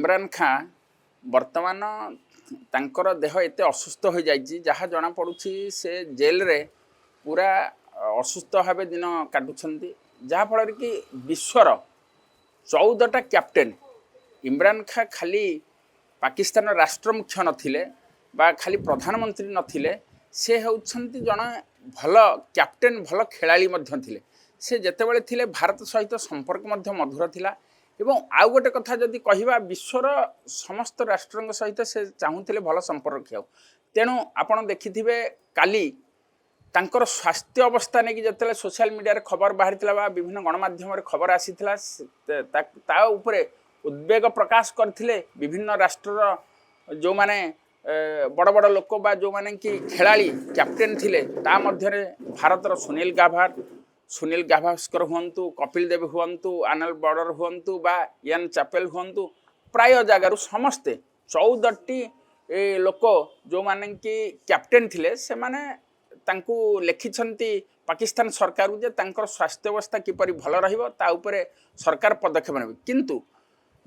इमरान खां वर्तमान तांकर देह एते असुस्थ हो जाइए जहाँ जना पड़ुछि से जेल रे पूरा असुस्थ भाव दिन काटुछंती जहाँफल कि विश्वर 14टा कैप्टेन इमरान खां खाली पाकिस्तान राष्ट्र मुख्य नथिले बा खाली प्रधानमंत्री नथिले से होउछंती जण भल कैप्टेन भल खेलाड़ी मध्य थिले से जेतेबेले थिले भारत सहित संपर्क मध्य मधुर थिला एवं आउ गोटे कथा जदि कहिबा विश्वर समस्त राष्ट्रंग सहित से चाहूले भल संपर्क रखिया तेणु आपण देखिथिबे काली तांकर स्वास्थ्य अवस्था नहीं जिते सोशल मीडिया रे खबर बाहरी विभिन्न गणमाध्यम खबर आसीथिला ता उपरे उद्वेग प्रकाश करथिले विभिन्न राष्ट्र जो माने बड़ बड़ लोक बा जो माने कि खेलाड़ी कैप्टेन थिले ता मध्यरे भारतर सुनील गाभास्कर हुंतु कपिल देव हुंतु आनल बॉर्डर हुंतु बा यान चापेल हुंतु प्राय जगार समस्ते 14टी लोक जो माने कि कैप्टेन थिले से माने तांकू लिखिछंती पाकिस्तान सरकार जे तांकर स्वास्थ्य अवस्था किपरि भल रहिबो ता उपरे सरकार पदक्षेप नेबे किंतु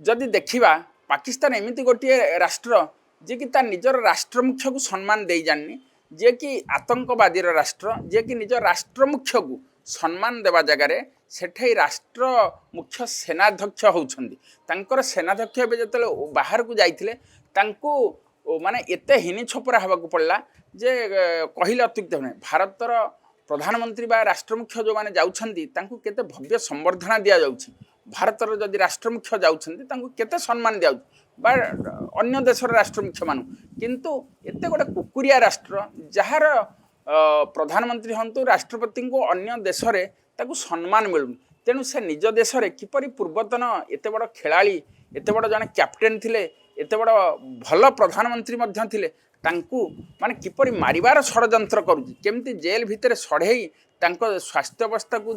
जदि देखिबा पाकिस्तान एमिति गोटे राष्ट्र जे कि ता निजर राष्ट्र मुख्य को सम्मान दे जानी जे कि आतंकवादी राष्ट्र जे कि निज राष्ट्र मुख्य को सम्मान देवा जगार सेठे राष्ट्र मुख्य सेनाध्यक्ष होउछंदी तांकर सेनाध्यक्ष बे जतले बाहर को जाइथिले तांको माने एते हिनी छपरा हवाक पड़ला जे कहले अत्युक्त नहीं भारतर प्रधानमंत्री बा राष्ट्र मुख्य जो माने जाउछंदी तांको केते भव्य संवर्धना दिया जाउछि भारतर जदि राष्ट्र मुख्य जाउछंदी तांको केते सम्मान दिया बा अन्य देशर राष्ट्र मुख्य मानु किंतु एते गोटे कुकुरिया राष्ट्र जहार प्रधानमंत्री हंतु राष्ट्रपति को अन्य देश रे ताकू सम्मान मिलुनी तेणु से निज देश रे किपरि पूर्वतन एते बड़ खेलाड़ी एते बड़ जने कैप्टेन थिले एते बड़ भल प्रधानमंत्री मध्य थिले तांकू माने किपरि मारिबार षडयंत्र करूची केमती जेल भितर सढ़ेई तांको स्वास्थ्य अवस्था को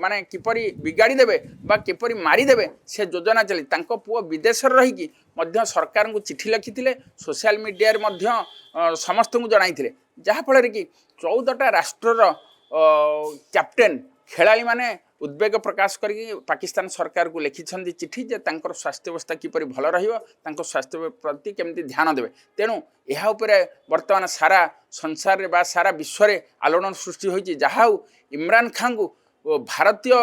माने किपरि बिगाड़ी देबे बा किपरि मारी देबे से योजना चली तांको पुओ विदेश रही कि मध्य सरकार को चिठी लिखिथिले सोशल मीडिया रे मध्य समस्त को जणाइथिले जहाँ फल कि 14टा राष्ट्रर कैप्टेन खेलाड़ी माने उद्वेग प्रकाश करके पाकिस्तान सरकार को लिखिछंदी चिठी जे तांकर स्वास्थ्य अवस्था किपरि भल रहिबो तांको स्वास्थ्य प्रति केमती ध्यान देबे तेणु एहा उपरे वर्तमान सारा संसार रे बा सारा विश्व रे आलोड़न सृष्टि होईची जहाँ इमरान खां को भारतीय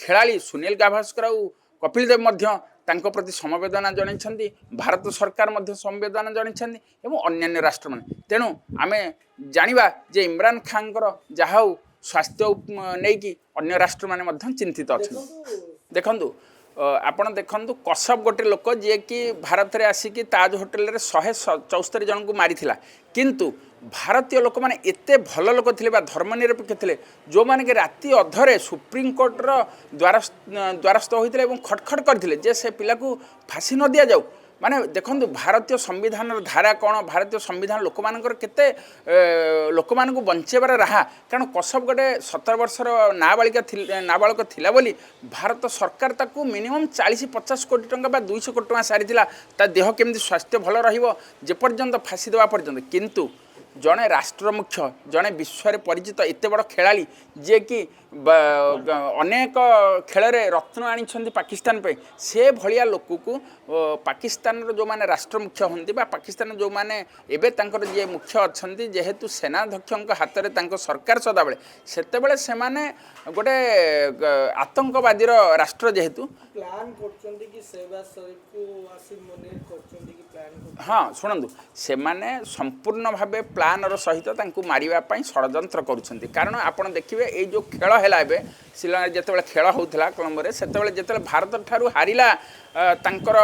खेलाड़ी सुनील गाभास्कर और कपिल देव मध्य तांको प्रति समवेदना जणाइछंदी भारत सरकार मध्य समवेदना जणाइछंदी एवं अन्य राष्ट्र माने तेणु आमे जानिबा जे इमरान खांकर जहाँ स्वास्थ्य नहीं कि अन्य राष्ट्र माने मध्य चिंतित अच्छा देखु आपण देखु कश्यप गोटे लोक जी कि भारत रे आसिकी ताज होटेल रे 174 जन को मारिथिला किंतु भारतीय लोक माने एते भल लोक थिले बा धर्मनिरपेक्ष थिले जो माने कि राति अधरे सुप्रीम कोर्ट रो द्वारस्थ होइथिले एवं खटखट करथिले जे से पिला को फांसी न दिया जाऊ माने देखो भारतीय संविधान धारा कौन भारतीय संविधान लोक मानकर केते लोक मान को बंचेबार राहा कारण कश्यप गोटे 17 वर्षर नाबालिका थिला बोली भारत सरकार ताकू मिनिमम 40-50 कोटी टंका बा 200 कोटी टंका सारी ता देह केमती स्वास्थ्य भल रहिबो जे पर्यंत फांसी देवा पर्यंत किंतु जड़े राष्ट्र मुख्य जड़े विश्व परिचित एत बड़ खेलाड़ी जे कि अनेक खेल रत्न आनी पाकिस्तान पे से भलिया लोक को पाकिस्तान जो माने राष्ट्र मुख्य होंती पाकिस्तान जो माने एबे तांकर जे मुख्य अच्छा जेहेतु सेनाध्यक्ष हाथ में सरकार सदाबले सेतेबेले से माने गोटे आतंकवादी राष्ट्र जेहेतु प्लान करछंती कि शहबाज शरीफ को आसिफ मुनीर करछंती कि प्लान हाँ शुणु से माने संपूर्ण भावे प्लान सहित तांको मारिबा पई षडयंत्र करुछंती कारण आपण देखिबे ए जो खेल हैला एबे श्रीलंका जेतेबेले खेल होउथला कोलंबोरे सेतेबेले जेतेबेले भारत ठारू हारिला तांकर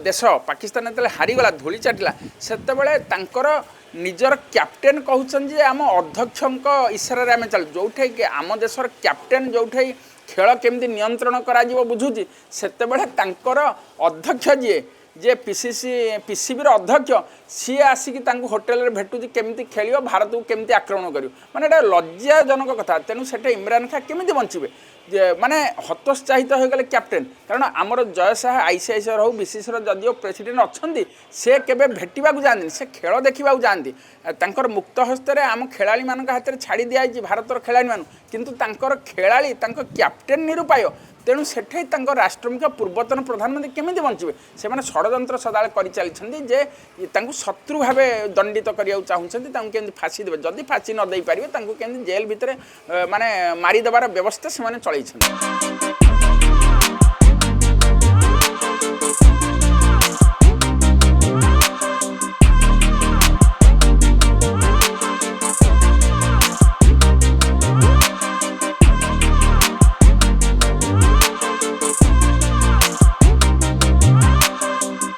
देश पाकिस्तान जेतेबेले हारिगला धूली चाटिला सेतेबेले तांकर निजर कैप्टेन कहउछन जे आम अध्यक्षक इशारा रे आमे चल जोठे कि आम देशर कैप्टेन जोठे खेल केमती नियंत्रण करा जिवो बुझुची सेतेबेले तांकर अध्यक्ष जे पीसीबी अध्यक्ष ସିଏ ଆସିକି ତାଙ୍କୁ ହୋଟେଲରେ ଭେଟୁଛି କେମିତି ଖେଳିବ ଭାରତକୁ କେମିତି ଆକ୍ରମଣ କରିବ ମାନେ ଏଇଟା ଲଜ୍ଜାଜନକ କଥା ତେଣୁ ସେଟା ଇମ୍ରାନ୍ ଖାଁ କେମିତି ବଞ୍ଚିବେ ଯେ ମାନେ ହତୋତ୍ସାହିତ ହୋଇଗଲେ କ୍ୟାପ୍ଟେନ୍ କାରଣ ଆମର ଜୟ ଶାହା ICICର ହଉ BCCର ଯଦିଓ ପ୍ରେସିଡେଣ୍ଟ ଅଛନ୍ତି ସେ କେବେ ଭେଟିବାକୁ ଯାଆନ୍ତିନି ସେ ଖେଳ ଦେଖିବାକୁ ଯାଆନ୍ତି ତାଙ୍କର ମୁକ୍ତ ହସ୍ତରେ ଆମ ଖେଳାଳିମାନଙ୍କ ହାତରେ ଛାଡ଼ି ଦିଆଯାଇଛି ଭାରତର ଖେଳାଳିମାନଙ୍କୁ କିନ୍ତୁ ତାଙ୍କର ଖେଳାଳି ତାଙ୍କ କ୍ୟାପ୍ଟେନ୍ ନିରୁପାୟ ତେଣୁ ସେଠି ତାଙ୍କ ରାଷ୍ଟ୍ରମୁଖ୍ୟ ପୂର୍ବତନ ପ୍ରଧାନମନ୍ତ୍ରୀ କେମିତି ବଞ୍ଚିବେ ସେମାନେ ଷଡ଼ଯନ୍ତ୍ର ସଦାବେଳେ କରିଚାଲିଛନ୍ତି ଯେ ତାଙ୍କୁ ଶତ୍ରୁ ଭାବେ ଦଣ୍ଡିତ କରିବାକୁ ଚାହୁଁଛନ୍ତି ତାଙ୍କୁ କେମିତି ଫାଶୀ ଦେବେ ଯଦି ଫାଶୀ ନ ଦେଇପାରିବେ ତାଙ୍କୁ କେମିତି ଜେଲ୍ ଭିତରେ ମାନେ ମାରିଦେବାର ବ୍ୟବସ୍ଥା ସେମାନେ ଚଳାଇଛନ୍ତି।